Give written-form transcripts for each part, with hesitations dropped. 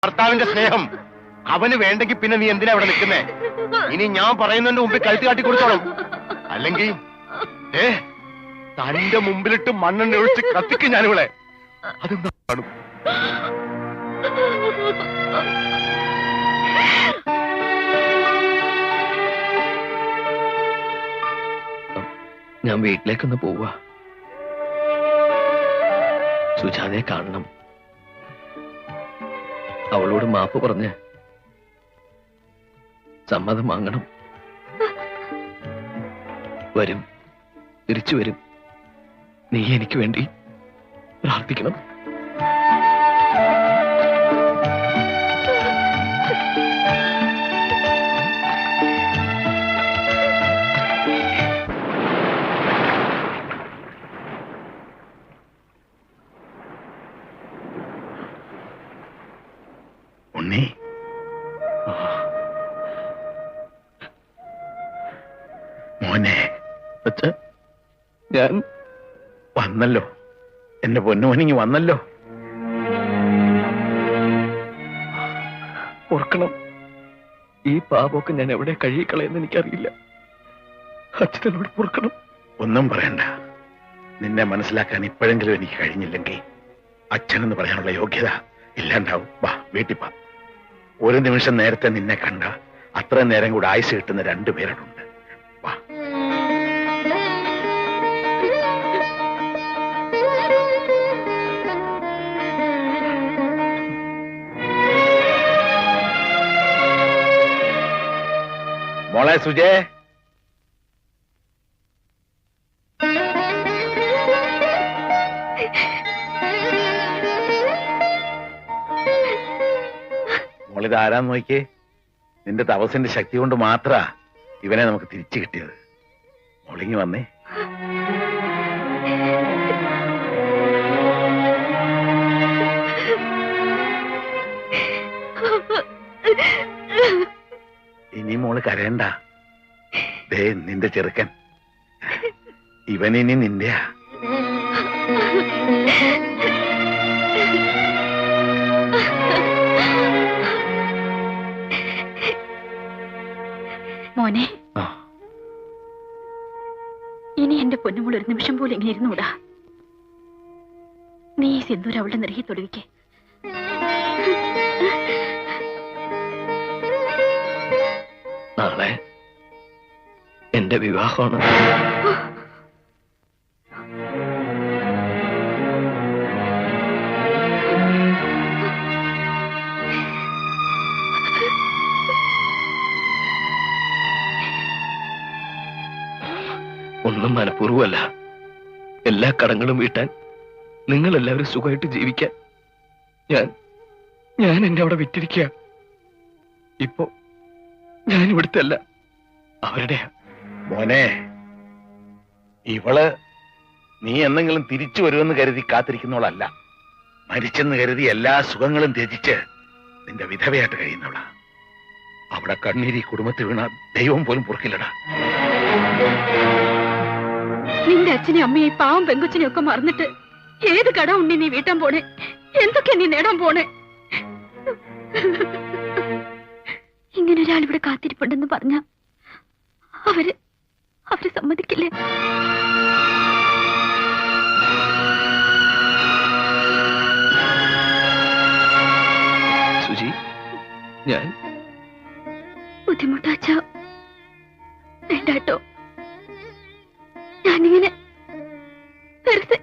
ഭർത്താവിന്റെ സ്നേഹം അവന് വേണ്ടെങ്കിൽ പിന്നെ നീ എന്തിനാ അവിടെ നിൽക്കുന്നേ? ഇനി ഞാൻ പറയുന്നതിന്റെ മുമ്പിൽ കഴുത്ത് കാട്ടി കൊടുത്തോളും. അല്ലെങ്കിൽ തന്റെ മുമ്പിലിട്ട് മണ്ണെണ്ണ ഒഴിച്ച് കത്തിക്കും ഞാനിവിടെ. അതെന്താ കാണും? ഞാൻ വീട്ടിലേക്കൊന്ന് പോവാ. സുജാതയെ കാണണം. അവളോട് മാപ്പ് പറഞ്ഞ് സമ്മതം വാങ്ങണം. വരും, തിരിച്ചു വരും. നീ എനിക്ക് വേണ്ടി പ്രാർത്ഥിക്കണം. ഉണ്ണി, മോനെ. അച്ഛാ, ഞാൻ വന്നല്ലോ, എന്റെ പൊന്നുമോനിങ്ങി വന്നല്ലോ. ഓർക്കണം, ഈ പാപമൊക്കെ ഞാൻ എവിടെ കഴിയിക്കളയെന്ന് എനിക്കറിയില്ല. അച്ഛനോട് ഓർക്കണം. ഒന്നും പറയണ്ട. നിന്നെ മനസ്സിലാക്കാൻ ഇപ്പോഴെങ്കിലും എനിക്ക് കഴിഞ്ഞില്ലെങ്കിൽ അച്ഛനെന്ന് പറയാനുള്ള യോഗ്യത ഇല്ലാണ്ടാവും. വാ, വീട്ടിൽ വാ. ഒരു നിമിഷം നേരത്തെ നിന്നെ കണ്ട അത്രയും നേരം കൂടെ ആയുസ് കിട്ടുന്ന രണ്ടുപേരുണ്ട്. വാ. മോളെ സുജേ, മോളിത് ആരാന്ന് നോക്കിയേ. നിന്റെ തപസ്സിന്റെ ശക്തി കൊണ്ട് മാത്രാ ഇവനെ നമുക്ക് തിരിച്ചു കിട്ടിയത്. മോളിങ്ങി വന്നേ. ഇനി മോള് കരയണ്ട. ദേ നിന്റെ ചെറുക്കൻ, ഇവനിനി നിന്റെയാ. മോനെ, ഇനി എന്റെ പൊന്നുമോൾ ഒരു നിമിഷം പോലും ഇങ്ങനെ ഇരുന്നൂടാ. നീ ഈ സിന്ദൂരം അവളുടെ നിറയെ തൊടുവിക്ക്. നാളെ എന്റെ വിവാഹമാണ്. ഒന്നും മനഃപൂർവ്വമല്ല. എല്ലാ കടങ്ങളും വീട്ടാൻ, നിങ്ങൾ എല്ലാവരും സുഖമായിട്ട് ജീവിക്കാൻ ഞാൻ എന്നെ അവിടെ വിറ്റിരിക്കുക. ഇപ്പോ ഞാൻ ഇവിടുത്തെ അല്ല, അവരുടെ. മോനെ, ഇവള് നീ എന്തെങ്കിലും തിരിച്ചു വരുമെന്ന് കരുതി കാത്തിരിക്കുന്നവളല്ല. മരിച്ചെന്ന് കരുതി എല്ലാ സുഖങ്ങളും ത്യജിച്ച് നിന്റെ വിധവയായിട്ട് കഴിയുന്നവളാ. അവിടെ കണ്ണീരി കുടുംബത്തിൽ വീണ ദൈവം പോലും പൊറുക്കില്ലടാ. നിന്റെ അച്ഛനെ അമ്മയെ പാവം പെങ്കുച്ചിനെ ഒക്കെ മറന്നിട്ട് ഏത് കട ഉണ്ണി നീ വീട്ടാൻ പോണേ? എന്തൊക്കെയാ നീ നേടാൻ പോണേ? ഇങ്ങനെ ഒരാൾ ഇവിടെ കാത്തിരിപ്പുണ്ടെന്ന് പറഞ്ഞ അവര് സമ്മതിക്കില്ലേ? സുജി, ഞാൻ ബുദ്ധിമുട്ടാച്ച വേണ്ടാട്ടോ. ഞാനിങ്ങനെ വെറുതെ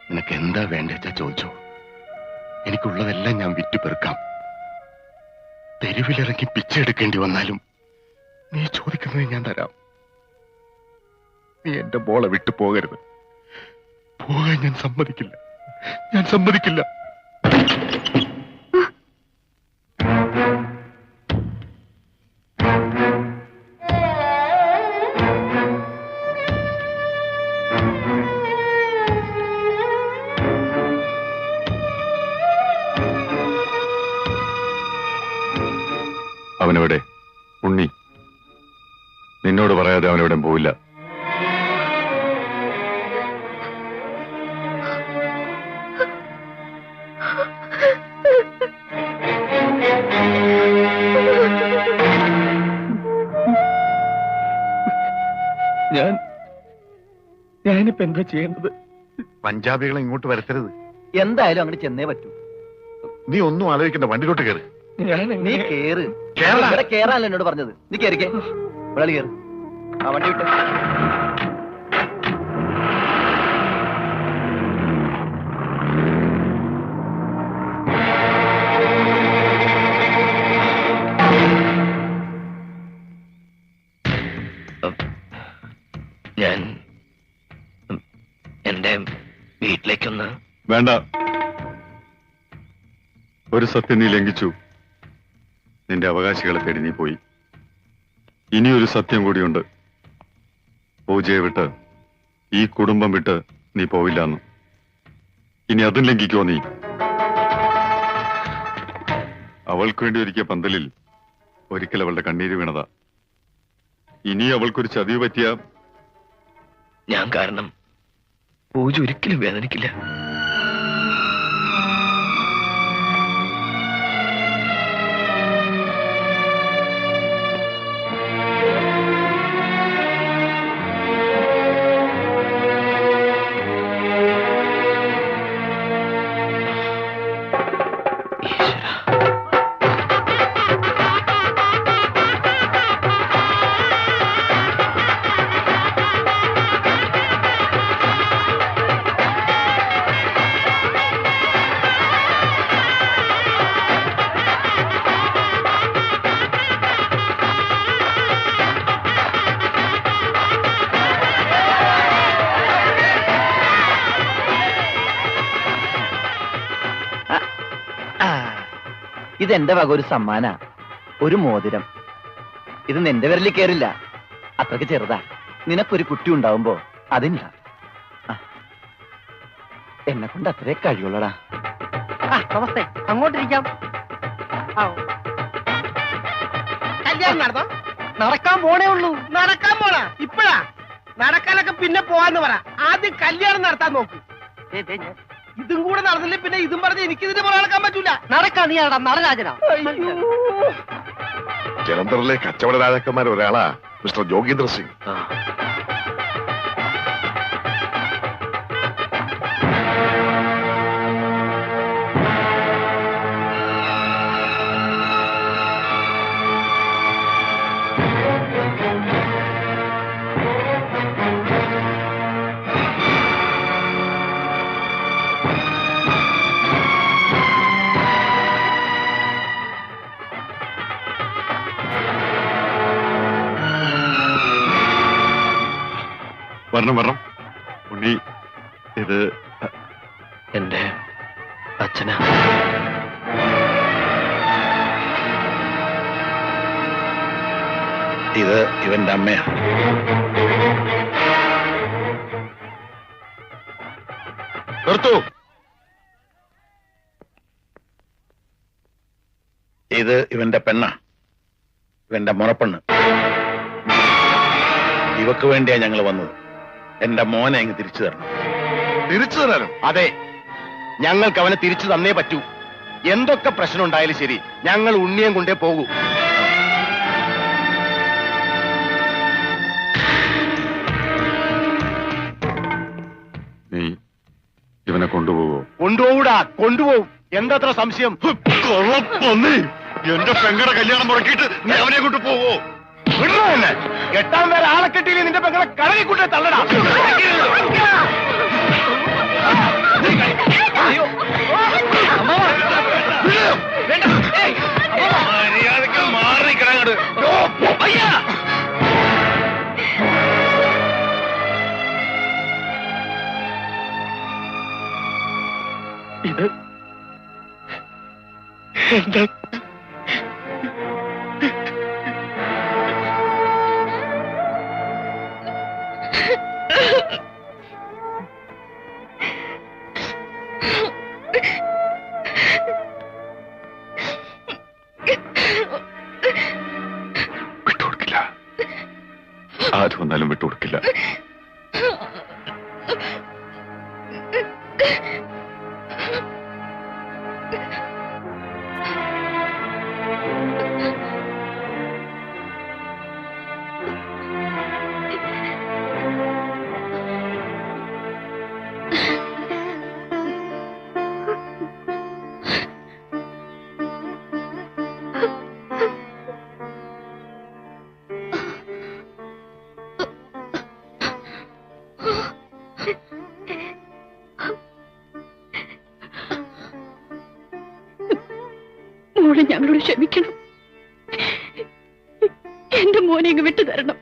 നിനക്ക് എന്താ വേണ്ടെച്ചാ ചോദിച്ചോ. എനിക്കുള്ളതെല്ലാം ഞാൻ വിറ്റുപെറുക്കാം. തെരുവിലിറങ്ങി പിച്ചെടുക്കേണ്ടി വന്നാലും നീ ചോദിക്കുന്നത് ഞാൻ തരാം. നീ എന്റെ മോളെ വിട്ടു പോകരുത്. പോകാൻ ഞാൻ സമ്മതിക്കില്ല. ഞാൻ സമ്മതിക്കില്ല. അവനെവിടെ? ഉണ്ണി നിന്നോട് പറയാതെ അവനെവിടെയും പോയില്ല. ഞാനിപ്പോ എന്താ ചെയ്യേണ്ടത്? പഞ്ചാബികളെ ഇങ്ങോട്ട് വരുത്തരുത്. എന്തായാലും അങ്ങോട്ട് ചെന്നേ പറ്റൂ. നീ ഒന്നും ആലോചിക്കണ്ട, വണ്ടിയിലോട്ട് കയറി. നീ കേറ്. കേരള. ഇവിടെ കേറാനല്ലോ എന്നോട് പറഞ്ഞത്. നീ കേറിക്കേ. ഇവിടെ കേറ്. ആ വണ്ടി വിട്ട്. ഞാൻ എന്റെ വീട്ടിലേക്കൊന്ന്. വേണ്ട, ഒരു സത്യം നീ ലംഘിച്ചു. നിന്റെ അവകാശികളെ തേടി നീ പോയി. ഇനിയൊരു സത്യം കൂടിയുണ്ട്. പൂജയെ വിട്ട്, ഈ കുടുംബം വിട്ട് നീ പോവില്ലെന്ന്. ഇനി അതും ലംഘിക്കോ നീ? അവൾക്ക് വേണ്ടി ഒരുക്കിയ പന്തലിൽ ഒരിക്കൽ അവളുടെ കണ്ണീര് വീണതാ. ഇനി അവൾക്കൊരു ചതിവ് പറ്റിയ ഞാൻ കാരണം പൂജ ഒരിക്കലും വേദനിക്കില്ല. ഇതെന്റെ വക ഒരു സമ്മാന, ഒരു മോതിരം. ഇത് നിന്റെ വിരലിൽ കയറില്ല, അത്രക്ക് ചെറുതാ. നിനക്കൊരു കുട്ടി ഉണ്ടാവുമ്പോ അതില്ല. എന്നെ കൊണ്ട് അത്രേ കഴിയുള്ളടാ. നമസ്തേ, അങ്ങോട്ടിരിക്കാം. കല്യാണം നടന്നോ? നടക്കാൻ പോണേ ഉള്ളൂ. നടക്കാൻ പോണാ? ഇപ്പഴാ? നടക്കാനൊക്കെ പിന്നെ പോവാന്ന് പറ. ആദ്യം കല്യാണം നടത്താൻ നോക്ക്. ഇതും കൂടെ നടന്നില്ലേ പിന്നെ ഇതും പറഞ്ഞ് എനിക്കിതിന്റെ പുറകെ നടക്കാൻ പറ്റൂല. നടക്കാ നീ നടരാജനാ. ജലന്ധറിലെ കച്ചവട രാജാക്കന്മാർ ഒരാളാ മിസ്റ്റർ ജോഗീന്ദ്ര സിംഗ്. വരണം വരണം. ഉണ്ണി, ഇത് എന്റെ അച്ഛനാ. ഇത് ഇവന്റെ അമ്മയാ. നിർത്തൂ. ഇത് ഇവന്റെ പെണ്ണാ, ഇവന്റെ മുറപ്പെണ്ണ്. ഇവക്ക് വേണ്ടിയാ ഞങ്ങൾ വന്നത്. എന്റെ മോനെ അങ്ങ് തിരിച്ചു തരണം. തിരിച്ചു തരാനോ? അതെ, ഞങ്ങൾക്ക് അവനെ തിരിച്ചു തന്നേ പറ്റൂ. എന്തൊക്കെ പ്രശ്നം ഉണ്ടായാലും ശരി, ഞങ്ങൾ ഉണ്ണിയം കൊണ്ടേ പോകൂ. നീ ഇവനെ കൊണ്ടുപോകോ? കൊണ്ടുപോകൂടാ, കൊണ്ടുപോകും. എന്താത്ര സംശയം? എന്റെ പെങ്ങളുടെ കല്യാണം മുടക്കിയിട്ട് നീ അവനെ കൊണ്ട് പോവോ? തന്നെ എട്ടാം പേര് ആളെ കെട്ടിയില്ലേ നിന്റെ പെങ്ങളെ കടകിക്കൂട്ടെ തള്ളടാ. മര്യാദക്ക് മാറി കിടങ്ങട്. ഇത് എന്താ? വിട്ടുകൊടുക്കില്ല. ആര് വന്നാലും വിട്ടുകൊടുക്കില്ല. മോളെ ഞങ്ങളോട് ക്ഷമിക്കണം. എന്റെ മോനെ ഇങ്ങ് വിട്ടു തരണം.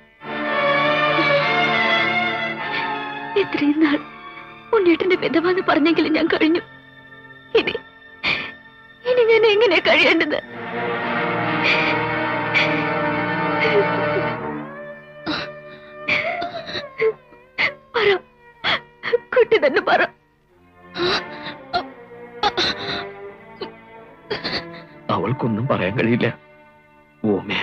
ഇത്രയും നാൾ ഉണ്ണേട്ടന്റെ വിധവാന്ന് പറഞ്ഞെങ്കിലും ഞാൻ കഴിഞ്ഞു. ഇനി ഞാൻ എങ്ങനെ കഴിയേണ്ടത്? പറ, കുട്ടി തന്നെ പറ. അവൾക്കൊന്നും പറയാൻ കഴിയില്ല. ഓമയ